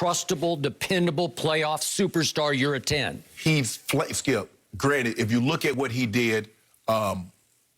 trustable, dependable playoff superstar, you're a 10. Skip, granted, if you look at what he did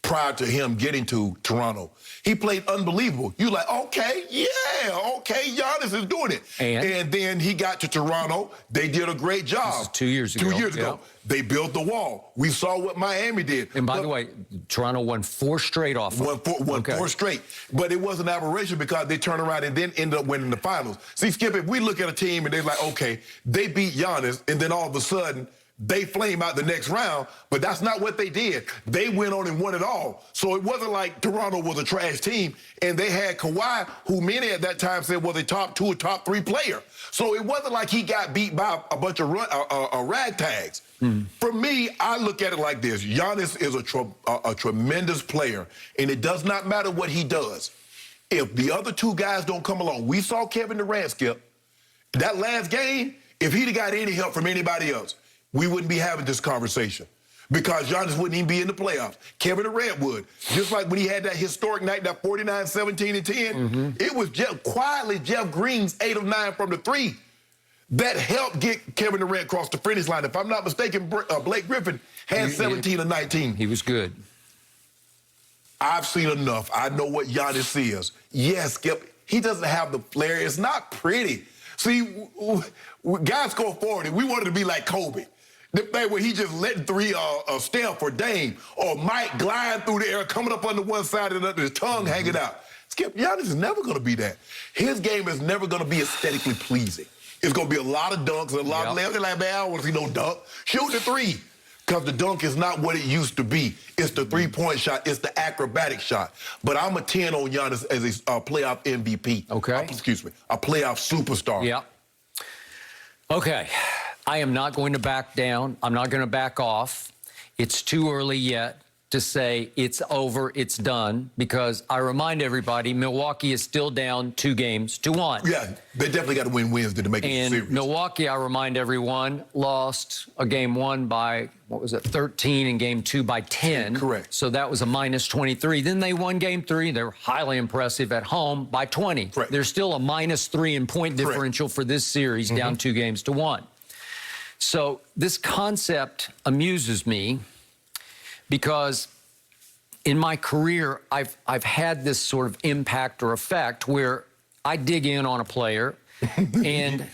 prior to him getting to Toronto, he played unbelievable. You like, okay, Giannis is doing it. And then he got to Toronto. They did a great job. This is 2 years ago. 2 years ago. They built the wall. We saw what Miami did. And by the way, Toronto won 4 straight off. Won four straight. But it was an aberration because they turned around and then ended up winning the finals. See, Skip, if we look at a team and they're like, okay, they beat Giannis, and then all of a sudden, they flame out the next round, but that's not what they did. They went on and won it all. So it wasn't like Toronto was a trash team, and they had Kawhi, who many at that time said was a top 2 or top 3 player. So it wasn't like he got beat by a bunch of ragtags. For me, I look at it like this. Giannis is a tremendous player, and it does not matter what he does. If the other 2 guys don't come along, we saw Kevin Durant, Skip, that last game, if he'd have got any help from anybody else, we wouldn't be having this conversation because Giannis wouldn't even be in the playoffs. Kevin Durant would. Just like when he had that historic night, that 49, 17, and 10, it was quietly Jeff Green's 8 of 9 from the 3 that helped get Kevin Durant across the finish line. If I'm not mistaken, Blake Griffin had 17 or 19. He was good. I've seen enough. I know what Giannis is. Yes, Skip, he doesn't have the flair. It's not pretty. See, guys go forward, and we wanted to be like Kobe. The thing where he just letting 3 Steph or Dame or Mike glide through the air, coming up on the one side and his tongue hanging out. Skip, Giannis is never going to be that. His game is never going to be aesthetically pleasing. It's going to be a lot of dunks and a lot of layups. They're like, man, I don't want to see no dunk. Shoot the 3. Because the dunk is not what it used to be. It's the three-point shot. It's the acrobatic shot. But I'm a 10 on Giannis as a playoff MVP. Okay. Excuse me, a playoff superstar. Yeah. Okay. I am not going to back down. I'm not going to back off. It's too early yet to say it's over, it's done, because I remind everybody, Milwaukee is still down 2-1. Yeah, they definitely got to win Wednesday to make it serious. And Milwaukee, I remind everyone, lost a game 1 by, 13, and game 2 by 10. Correct. So that was a -23. Then they won game 3. They were highly impressive at home by 20. Correct. There's still a -3 in point differential for this series, down 2-1. So this concept amuses me, because in my career, I've had this sort of impact or effect where I dig in on a player and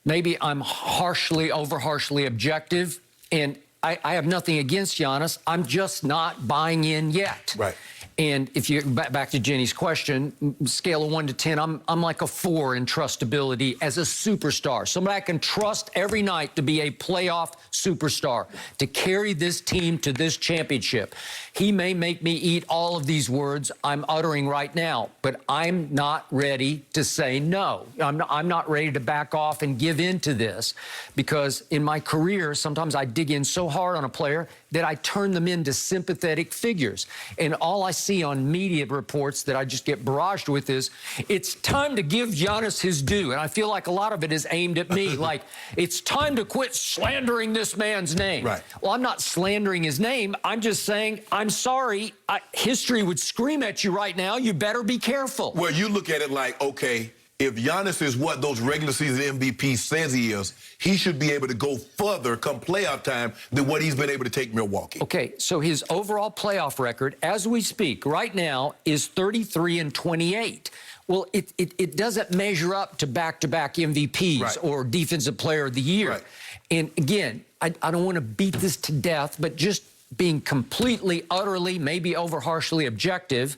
maybe I'm over harshly objective, and I have nothing against Giannis. I'm just not buying in yet. Right. And if you back to Jenny's question, scale of 1 to 10, I'm like a 4 in trustability as a superstar. Somebody I can trust every night to be a playoff superstar, to carry this team to this championship. He may make me eat all of these words I'm uttering right now, but I'm not ready to say no. I'm not ready to back off and give in to this, because in my career, sometimes I dig in so hard on a player that I turn them into sympathetic figures. And all I see on media reports that I just get barraged with is, it's time to give Giannis his due. And I feel like a lot of it is aimed at me. Like, it's time to quit slandering this man's name. Right. Well, I'm not slandering his name. I'm just saying, I'm sorry. History would scream at you right now. You better be careful. Well, you look at it like, okay, if Giannis is what those regular season MVP says he is, he should be able to go further come playoff time than what he's been able to take Milwaukee. Okay, so his overall playoff record, as we speak, right now, is 33-28. Well, it doesn't measure up to back-to-back MVPs or Defensive Player of the Year. Right. And again, I don't want to beat this to death, but just being completely, utterly, maybe over harshly objective,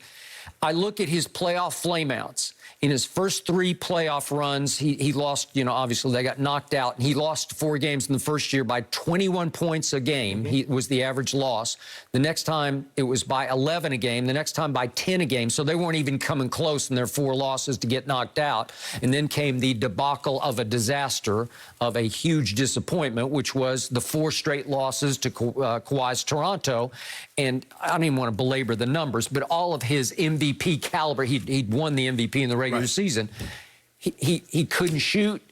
I look at his playoff flameouts. In his first 3 playoff runs, he lost, obviously they got knocked out. And he lost 4 games in the first year by 21 points a game. He was the average loss. The next time it was by 11 a game. The next time by 10 a game. So they weren't even coming close in their 4 losses to get knocked out. And then came the debacle of a disaster, of a huge disappointment, which was the 4 straight losses to Kawhi's Toronto. And I don't even want to belabor the numbers, but all of his MVP caliber, he'd won the MVP in the regular season. He couldn't shoot.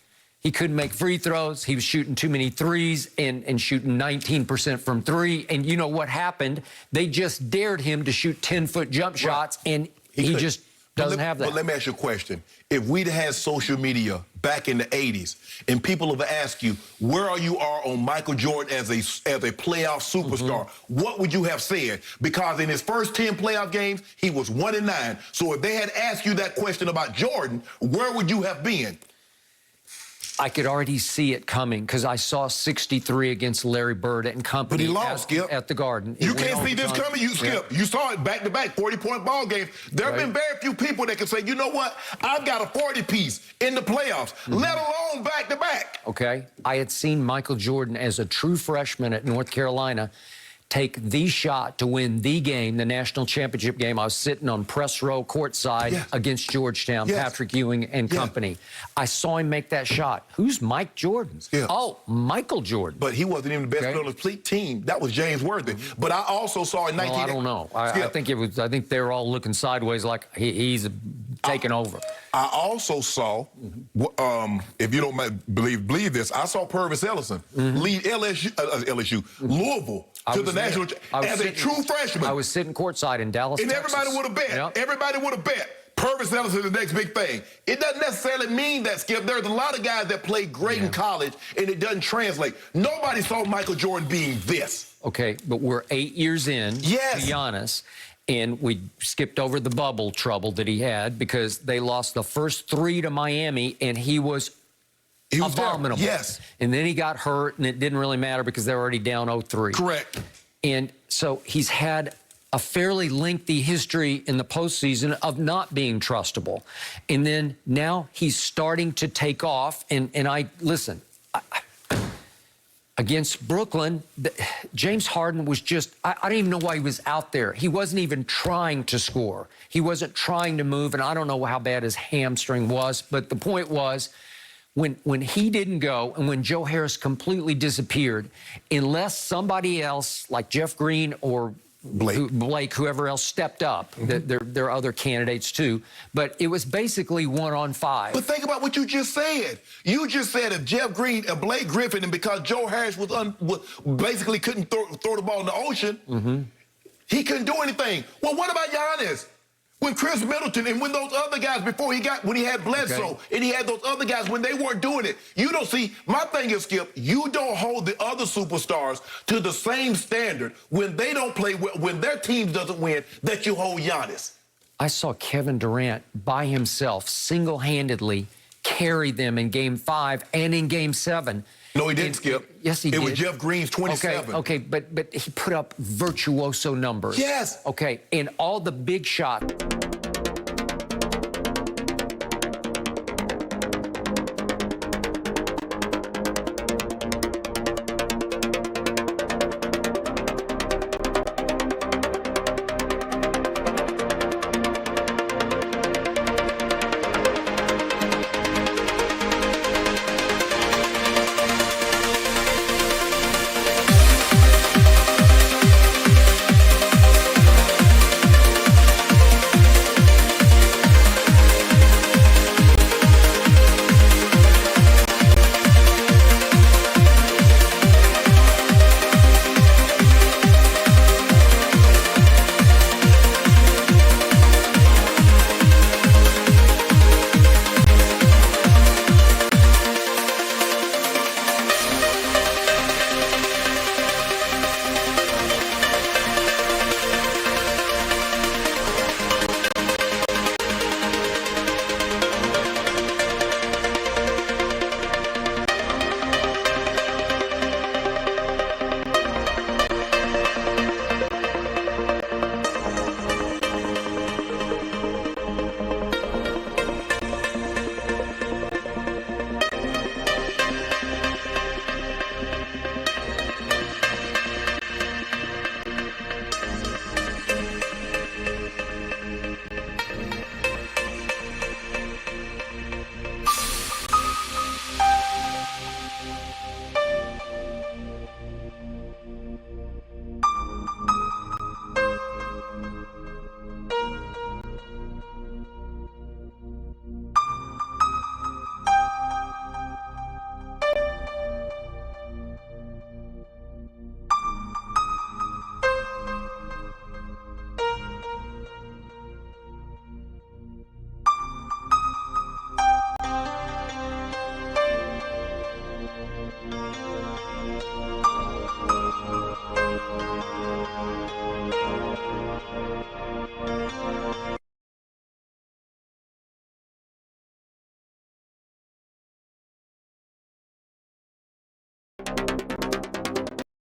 He couldn't make free throws. He was shooting too many threes and shooting 19% from 3. And you know what happened? They just dared him to shoot 10-foot jump shots, and he just Doesn't have that. But let me ask you a question. If we'd had social media back in the 80s and people have asked you, where are you on Michael Jordan as a playoff superstar, what would you have said? Because in his first 10 playoff games, he was 1-9. So if they had asked you that question about Jordan, where would you have been? I could already see it coming because I saw 63 against Larry Bird and company. But he lost, Skip. At the Garden. You can't see this coming, you Skip. Yeah. You saw it back-to-back, 40-point ball games. There have been very few people that can say, you know what, I've got a 40-piece in the playoffs, let alone back-to-back. Okay. I had seen Michael Jordan as a true freshman at North Carolina take the shot to win the game, the national championship game. I was sitting on press row courtside against Georgetown, Patrick Ewing and company. I saw him make that shot. Who's Mike Jordan? Oh, Michael Jordan. But he wasn't even the best player on the team. That was James Worthy. But I also saw in 19... Well, I don't know. I think it was. I think they were all looking sideways like he's taking over. I also saw, if you don't believe this, I saw Purvis Ellison lead Louisville to the national as a true freshman. I was sitting courtside in Dallas, and Texas. Everybody would have bet. Everybody would have bet. Purvis Ellison is the next big thing. It doesn't necessarily mean that, Skip. There's a lot of guys that played great in college, and it doesn't translate. Nobody saw Michael Jordan being this. Okay, but we're 8 years in to Giannis, and we skipped over the bubble trouble that he had because they lost the first 3 to Miami, and he was abominable. There. Yes. And then he got hurt, and it didn't really matter because they were already down 0-3. Correct. And so he's had a fairly lengthy history in the postseason of not being trustable. And then now he's starting to take off. And against Brooklyn, James Harden was just, I don't even know why he was out there. He wasn't even trying to score. He wasn't trying to move, and I don't know how bad his hamstring was, but the point was, when he didn't go and when Joe Harris completely disappeared, unless somebody else like Jeff Green or Blake, whoever else stepped up, there are other candidates too, but it was basically 1-on-5. But think about what you just said. You just said if Jeff Green and Blake Griffin, and because Joe Harris basically couldn't throw the ball in the ocean, he couldn't do anything. Well, what about Giannis? When Chris Middleton and when those other guys when he had Bledsoe and he had those other guys when they weren't doing it, you don't see. My thing is, Skip, you don't hold the other superstars to the same standard when they don't play, when their team doesn't win, that you hold Giannis. I saw Kevin Durant by himself single-handedly carry them in Game 5 and in Game 7. No, he didn't, Skip. Yes, he did. It was Jeff Green's 27. Okay, but he put up virtuoso numbers. Yes. Okay, and all the big shots.